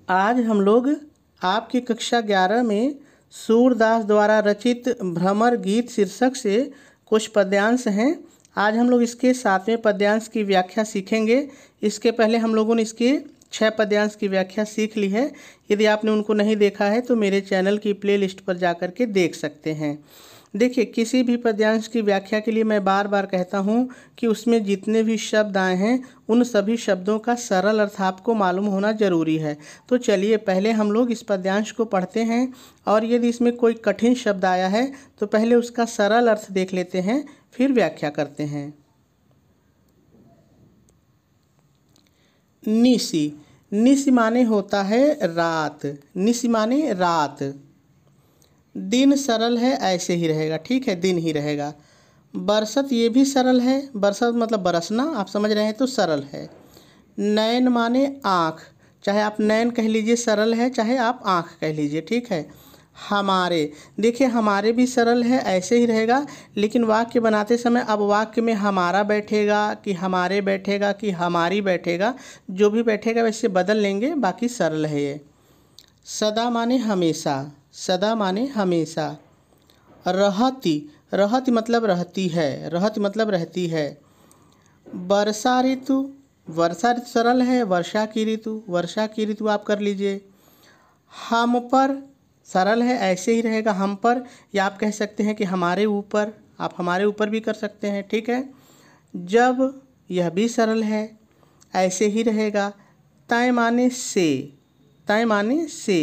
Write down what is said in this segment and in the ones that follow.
आज हम लोग आपकी कक्षा 11 में सूरदास द्वारा रचित भ्रमर गीत शीर्षक से कुछ पद्यांश हैं। आज हम लोग इसके 7वें पद्यांश की व्याख्या सीखेंगे। इसके पहले हम लोगों ने इसके 6 पद्यांश की व्याख्या सीख ली है। यदि आपने उनको नहीं देखा है तो मेरे चैनल की प्लेलिस्ट पर जाकर के देख सकते हैं। देखिए, किसी भी पद्यांश की व्याख्या के लिए मैं बार बार कहता हूँ कि उसमें जितने भी शब्द आए हैं उन सभी शब्दों का सरल अर्थ आपको मालूम होना जरूरी है। तो चलिए पहले हम लोग इस पद्यांश को पढ़ते हैं और यदि इसमें कोई कठिन शब्द आया है तो पहले उसका सरल अर्थ देख लेते हैं, फिर व्याख्या करते हैं। निसी, निसी माने होता है रात, निसी माने रात। दिन सरल है, ऐसे ही रहेगा, ठीक है, दिन ही रहेगा। बरसत, ये भी सरल है, बरसत मतलब बरसना, आप समझ रहे हैं तो सरल है। नैन माने आँख, चाहे आप नैन कह लीजिए सरल है, चाहे आप आँख कह लीजिए, ठीक है। हमारे, देखिए हमारे भी सरल है, ऐसे ही रहेगा, लेकिन वाक्य बनाते समय अब वाक्य में हमारा बैठेगा कि हमारे बैठेगा कि हमारी बैठेगा, जो भी बैठेगा वैसे बदल लेंगे, बाकी सरल है ये। सदा माने हमेशा, सदा माने हमेशा। रहती, रहती मतलब रहती है, रहती मतलब रहती है। वर्षा ऋतु, वर्षा ऋतु सरल है, वर्षा की ऋतु, वर्षा की ऋतु आप कर लीजिए। हम पर सरल है, ऐसे ही रहेगा, हम पर, या आप कह सकते हैं कि हमारे ऊपर, आप हमारे ऊपर भी कर सकते हैं, ठीक है। जब, यह भी सरल है, ऐसे ही रहेगा। तय माने से, तय माने से।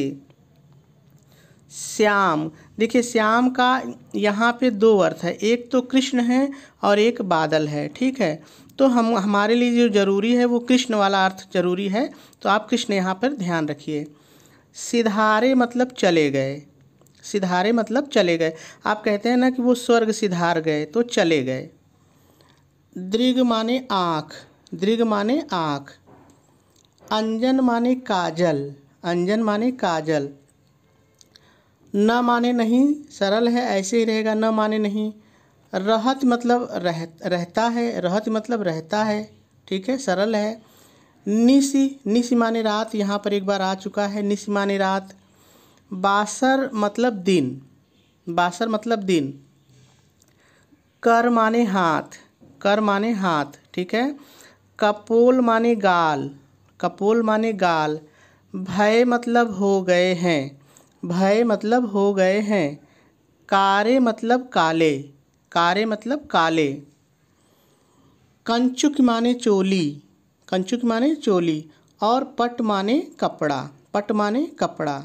श्याम, देखिए श्याम का यहाँ पे 2 अर्थ है, एक तो कृष्ण है और एक बादल है, ठीक है। तो हमारे लिए जो ज़रूरी है वो कृष्ण वाला अर्थ ज़रूरी है, तो आप कृष्ण यहाँ पर ध्यान रखिए। सिधारे मतलब चले गए, सिधारे मतलब चले गए, आप कहते हैं ना कि वो स्वर्ग सिधार गए, तो चले गए। दृग माने आँख, दृग माने आँख। अंजन माने काजल, अंजन माने काजल। न माने नहीं, सरल है, ऐसे ही रहेगा, न माने नहीं। रहत मतलब रहता है, रहत मतलब रहता है, ठीक है, सरल है। निसी, निसी माने रात, यहाँ पर एक बार आ चुका है, निसी माने रात। बासर मतलब दिन, बासर मतलब दिन। कर माने हाथ, कर माने हाथ, ठीक है। कपोल माने गाल, कपोल माने गाल। भय मतलब हो गए हैं, भय मतलब हो गए हैं। कारे मतलब काले, कारे मतलब काले। कंचुक माने चोली, कंचुक माने चोली। और पट माने कपड़ा, पट माने कपड़ा।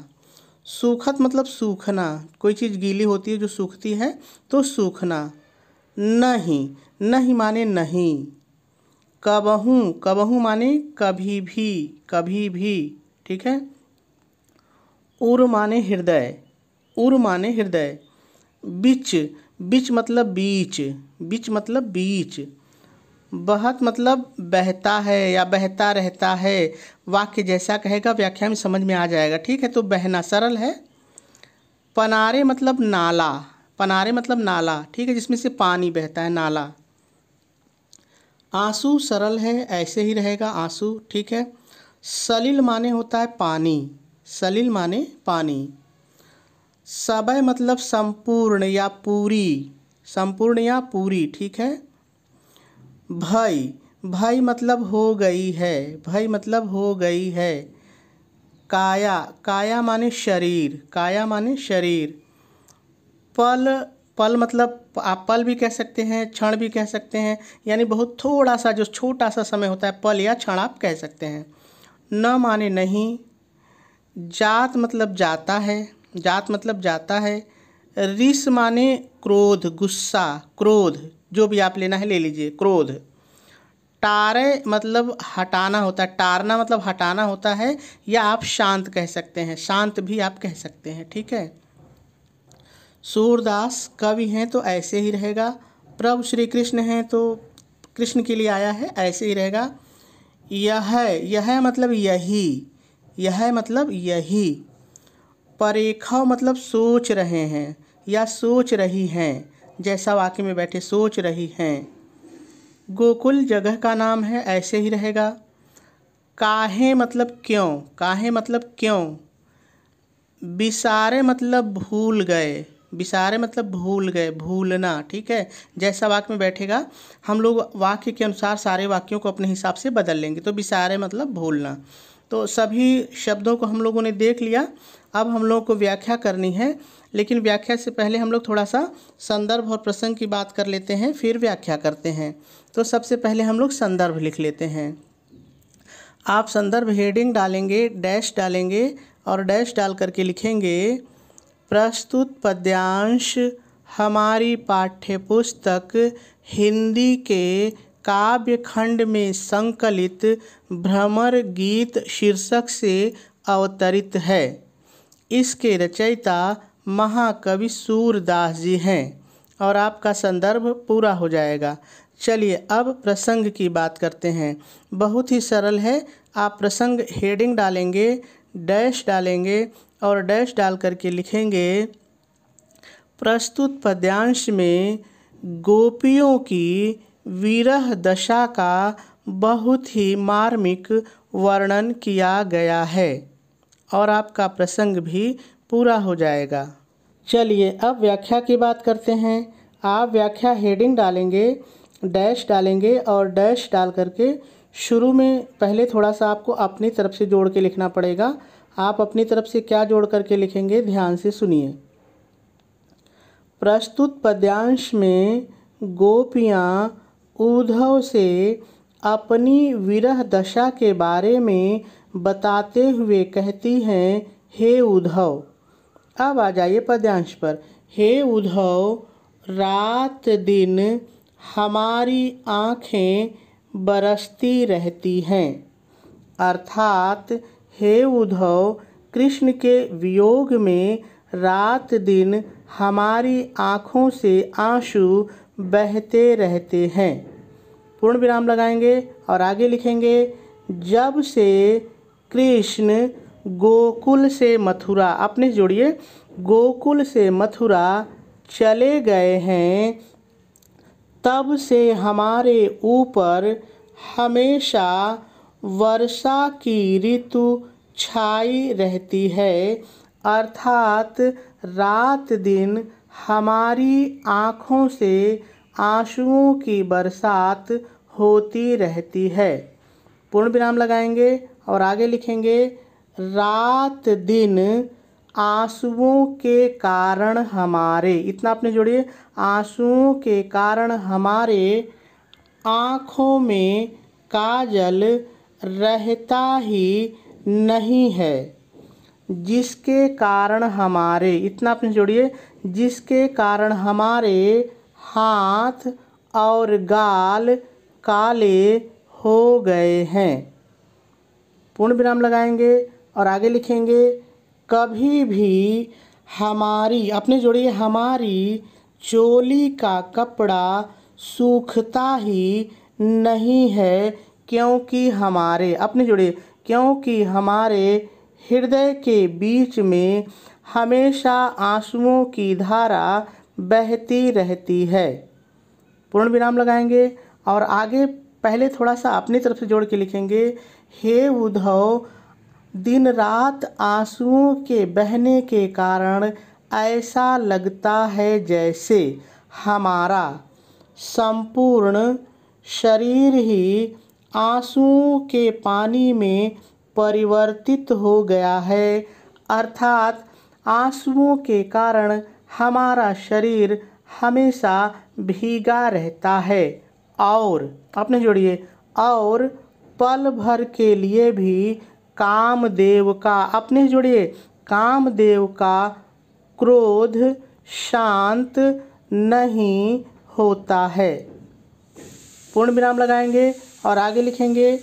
सूखत मतलब सूखना, कोई चीज़ गीली होती है जो सूखती है तो सूखना। नहीं, नहीं माने नहीं। कबहू, कबहू माने कभी भी, कभी भी, ठीक है। उर माने हृदय, उर माने हृदय। बिच, बिच मतलब बीच, बिच मतलब बीच। बहत मतलब बहता है या बहता रहता है, वाक्य जैसा कहेगा व्याख्या में समझ में आ जाएगा, ठीक है। तो बहना सरल है। पनारे मतलब नाला, पनारे मतलब नाला, ठीक है, जिसमें से पानी बहता है, नाला। आंसू सरल है, ऐसे ही रहेगा, आंसू, ठीक है। सलिल माने होता है पानी, सलिल माने पानी। सबय मतलब संपूर्ण या पूरी, संपूर्ण या पूरी, ठीक है। भय, भय मतलब हो गई है, भय मतलब हो गई है। काया, काया माने शरीर, काया माने शरीर। पल, पल मतलब आप पल भी कह सकते हैं, क्षण भी कह सकते हैं, यानी बहुत थोड़ा सा, जो छोटा सा समय होता है, पल या क्षण आप कह सकते हैं। न माने नहीं। जात मतलब जाता है, जात मतलब जाता है। रिस माने क्रोध, गुस्सा, क्रोध, जो भी आप लेना है ले लीजिए, क्रोध। टारे मतलब हटाना होता है, टारना मतलब हटाना होता है, या आप शांत कह सकते हैं, शांत भी आप कह सकते हैं, ठीक है। सूरदास कवि हैं तो ऐसे ही रहेगा। प्रभु श्री कृष्ण हैं तो कृष्ण के लिए आया है, ऐसे ही रहेगा। यह मतलब यही, यह मतलब यही। परेखव मतलब सोच रहे हैं या सोच रही हैं, जैसा वाक्य में बैठे, सोच रही हैं। गोकुल जगह का नाम है, ऐसे ही रहेगा। काहे मतलब क्यों, काहे मतलब क्यों। बिसारे मतलब भूल गए, बिसारे मतलब भूल गए, भूलना। ठीक है, जैसा वाक्य में बैठेगा हम लोग वाक्य के अनुसार सारे वाक्यों को अपने हिसाब से बदल लेंगे। तो बिसारे मतलब भूलना। तो सभी शब्दों को हम लोगों ने देख लिया। अब हम लोगों को व्याख्या करनी है, लेकिन व्याख्या से पहले हम लोग थोड़ा सा संदर्भ और प्रसंग की बात कर लेते हैं, फिर व्याख्या करते हैं। तो सबसे पहले हम लोग संदर्भ लिख लेते हैं। आप संदर्भ हेडिंग डालेंगे, डैश डालेंगे और डैश डाल करके लिखेंगे प्रस्तुत पद्यांश हमारी पाठ्यपुस्तक हिंदी के काव्य खंड में संकलित भ्रमर गीत शीर्षक से अवतरित है। इसके रचयिता महाकवि सूरदास जी हैं और आपका संदर्भ पूरा हो जाएगा। चलिए अब प्रसंग की बात करते हैं। बहुत ही सरल है। आप प्रसंग हेडिंग डालेंगे, डैश डालेंगे और डैश डाल करके लिखेंगे प्रस्तुत पद्यांश में गोपियों की विरह दशा का बहुत ही मार्मिक वर्णन किया गया है और आपका प्रसंग भी पूरा हो जाएगा। चलिए अब व्याख्या की बात करते हैं। आप व्याख्या हेडिंग डालेंगे, डैश डालेंगे और डैश डाल करके शुरू में पहले थोड़ा सा आपको अपनी तरफ से जोड़ के लिखना पड़ेगा। आप अपनी तरफ से क्या जोड़ करके लिखेंगे, ध्यान से सुनिए। प्रस्तुत पद्यांश में गोपियाँ उद्धव से अपनी विरह दशा के बारे में बताते हुए कहती हैं, हे उद्धव। अब आ जाइए पद्यांश पर। हे उद्धव, रात दिन हमारी आँखें बरसती रहती हैं। अर्थात हे उद्धव, कृष्ण के वियोग में रात दिन हमारी आँखों से आंसू बहते रहते हैं। पूर्ण विराम लगाएंगे और आगे लिखेंगे जब से कृष्ण गोकुल से मथुरा, अपने जोड़िए, गोकुल से मथुरा चले गए हैं, तब से हमारे ऊपर हमेशा वर्षा की ऋतु छाई रहती है। अर्थात रात दिन हमारी आँखों से आंसुओं की बरसात होती रहती है। पूर्ण विराम लगाएंगे और आगे लिखेंगे रात दिन आंसुओं के कारण हमारे, इतना आपने जोड़िए, आंसुओं के कारण हमारे आँखों में काजल रहता ही नहीं है, जिसके कारण हमारे, इतना आपने जोड़िए, जिसके कारण हमारे हाथ और गाल काले हो गए हैं। पूर्ण विराम लगाएंगे और आगे लिखेंगे कभी भी हमारी, अपने जोड़िए, हमारी चोली का कपड़ा सूखता ही नहीं है, क्योंकि हमारे, अपने जोड़िए, क्योंकि हमारे हृदय के बीच में हमेशा आंसुओं की धारा बहती रहती है। पूर्ण विराम लगाएंगे और आगे पहले थोड़ा सा अपनी तरफ से जोड़ के लिखेंगे हे उद्धव, दिन रात आंसुओं के बहने के कारण ऐसा लगता है जैसे हमारा संपूर्ण शरीर ही आंसुओं के पानी में परिवर्तित हो गया है। अर्थात आंसुओं के कारण हमारा शरीर हमेशा भीगा रहता है और, अपने जोड़िए, और पल भर के लिए भी कामदेव का, अपने जोड़िए, कामदेव का क्रोध शांत नहीं होता है। पूर्ण विराम लगाएंगे और आगे लिखेंगे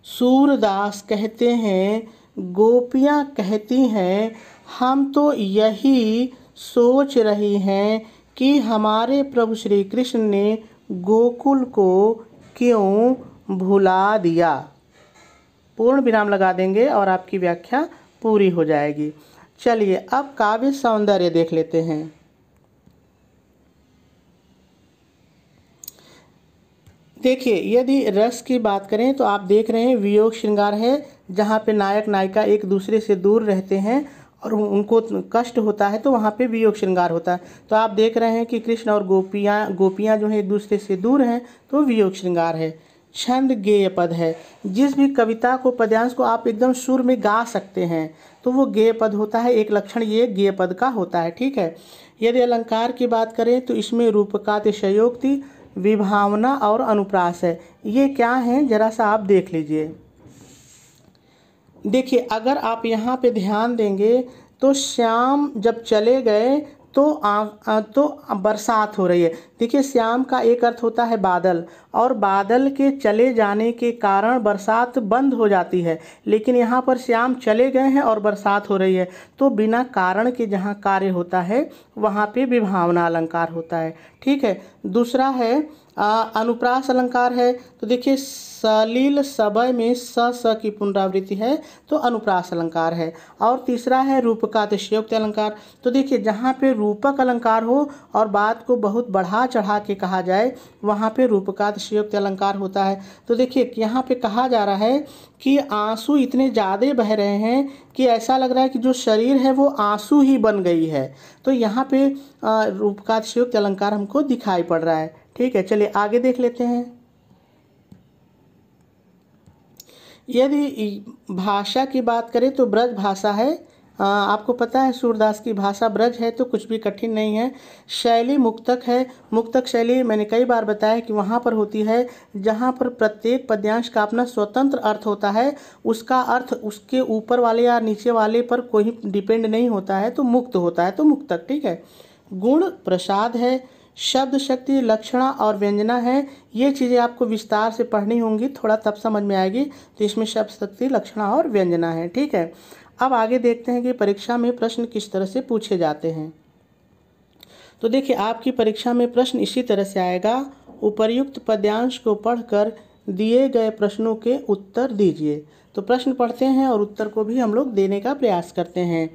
सूरदास कहते हैं, गोपियाँ कहती हैं, हम तो यही सोच रही हैं कि हमारे प्रभु श्री कृष्ण ने गोकुल को क्यों भुला दिया। पूर्ण विराम लगा देंगे और आपकी व्याख्या पूरी हो जाएगी। चलिए अब काव्य सौंदर्य देख लेते हैं। देखिए यदि रस की बात करें तो आप देख रहे हैं वियोग श्रृंगार है, जहाँ पे नायक नायिका एक दूसरे से दूर रहते हैं और उनको कष्ट होता है तो वहाँ पे वियोग श्रृंगार होता है। तो आप देख रहे हैं कि कृष्ण और गोपियाँ जो है एक दूसरे से दूर हैं तो वियोग श्रृंगार है। छंद गेय पद है, जिस भी कविता को पद्यांश को आप एकदम सुर में गा सकते हैं तो वो गेय पद होता है। एक लक्षण ये गेय पद का होता है, ठीक है। यदि अलंकार की बात करें तो इसमें रूपकातिशयोक्ति, विभावना और अनुप्रास है। ये क्या है जरा सा आप देख लीजिए। देखिए अगर आप यहाँ पे ध्यान देंगे तो श्याम जब चले गए तो बरसात हो रही है। देखिए श्याम का एक अर्थ होता है बादल, और बादल के चले जाने के कारण बरसात बंद हो जाती है, लेकिन यहाँ पर श्याम चले गए हैं और बरसात हो रही है, तो बिना कारण के जहाँ कार्य होता है वहाँ पे विभावना अलंकार होता है, ठीक है। दूसरा है अनुप्रास अलंकार है। तो देखिए सलील सबय में स की पुनरावृत्ति है तो अनुप्रास अलंकार है। और तीसरा है रूपकातिशयोक्ति अलंकार। तो देखिए जहाँ पे रूपक अलंकार हो और बात को बहुत बढ़ा चढ़ा के कहा जाए वहाँ पे रूपकातिशयोक्ति अलंकार होता है। तो देखिए यहाँ पे कहा जा रहा है कि आंसू इतने ज़्यादा बह रहे हैं कि ऐसा लग रहा है कि जो शरीर है वो आंसू ही बन गई है। तो यहाँ पे रूपकातिशयोक्ति अलंकार हमको दिखाई पड़ रहा है, ठीक है। चलिए आगे देख लेते हैं। यदि भाषा की बात करें तो ब्रज भाषा है। आपको पता है सूरदास की भाषा ब्रज है तो कुछ भी कठिन नहीं है। शैली मुक्तक है। मुक्तक शैली मैंने कई बार बताया कि वहाँ पर होती है जहाँ पर प्रत्येक पद्यांश का अपना स्वतंत्र अर्थ होता है, उसका अर्थ उसके ऊपर वाले या नीचे वाले पर कोई डिपेंड नहीं होता है, तो मुक्त होता है, तो मुक्तक, ठीक है। गुण प्रसाद है। शब्द शक्ति, लक्षणा और व्यंजना है। ये चीज़ें आपको विस्तार से पढ़नी होंगी, थोड़ा तब समझ में आएगी। तो इसमें शब्द शक्ति, लक्षणा और व्यंजना है, ठीक है। अब आगे देखते हैं कि परीक्षा में प्रश्न किस तरह से पूछे जाते हैं। तो देखिए आपकी परीक्षा में प्रश्न इसी तरह से आएगा। उपर्युक्त पद्यांश को पढ़कर दिए गए प्रश्नों के उत्तर दीजिए। तो प्रश्न पढ़ते हैं और उत्तर को भी हम लोग देने का प्रयास करते हैं।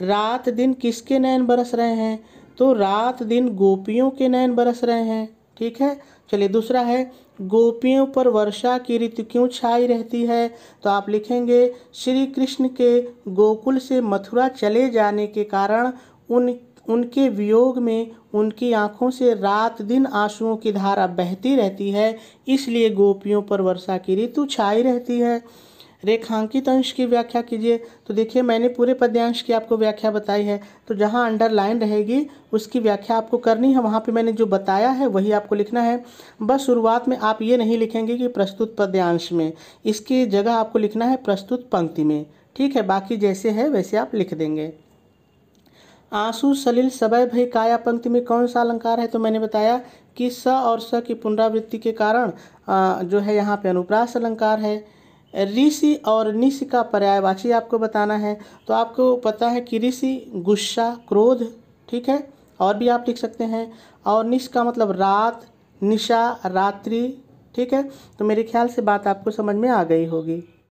रात दिन किसके नयन बरस रहे हैं? तो रात दिन गोपियों के नयन बरस रहे हैं, ठीक है। चलिए दूसरा है गोपियों पर वर्षा की ऋतु क्यों छाई रहती है? तो आप लिखेंगे श्री कृष्ण के गोकुल से मथुरा चले जाने के कारण उनके वियोग में उनकी आंखों से रात दिन आंसुओं की धारा बहती रहती है, इसलिए गोपियों पर वर्षा की ऋतु छाई रहती है। रेखांकित अंश की व्याख्या कीजिए। तो देखिए मैंने पूरे पद्यांश की आपको व्याख्या बताई है, तो जहाँ अंडरलाइन रहेगी उसकी व्याख्या आपको करनी है। वहाँ पे मैंने जो बताया है वही आपको लिखना है। बस शुरुआत में आप ये नहीं लिखेंगे कि प्रस्तुत पद्यांश में, इसकी जगह आपको लिखना है प्रस्तुत पंक्ति में, ठीक है। बाकी जैसे है वैसे आप लिख देंगे। आंसू सलिल सबय भई काया पंक्ति में कौन सा अलंकार है? तो मैंने बताया कि स और स की पुनरावृत्ति के कारण जो है यहाँ पे अनुप्रास अलंकार है। ऋषि और निश का पर्यायवाची आपको बताना है। तो आपको पता है कि ऋषि गुस्सा, क्रोध, ठीक है, और भी आप लिख सकते हैं। और निश का मतलब रात, निशा, रात्रि, ठीक है। तो मेरे ख्याल से बात आपको समझ में आ गई होगी।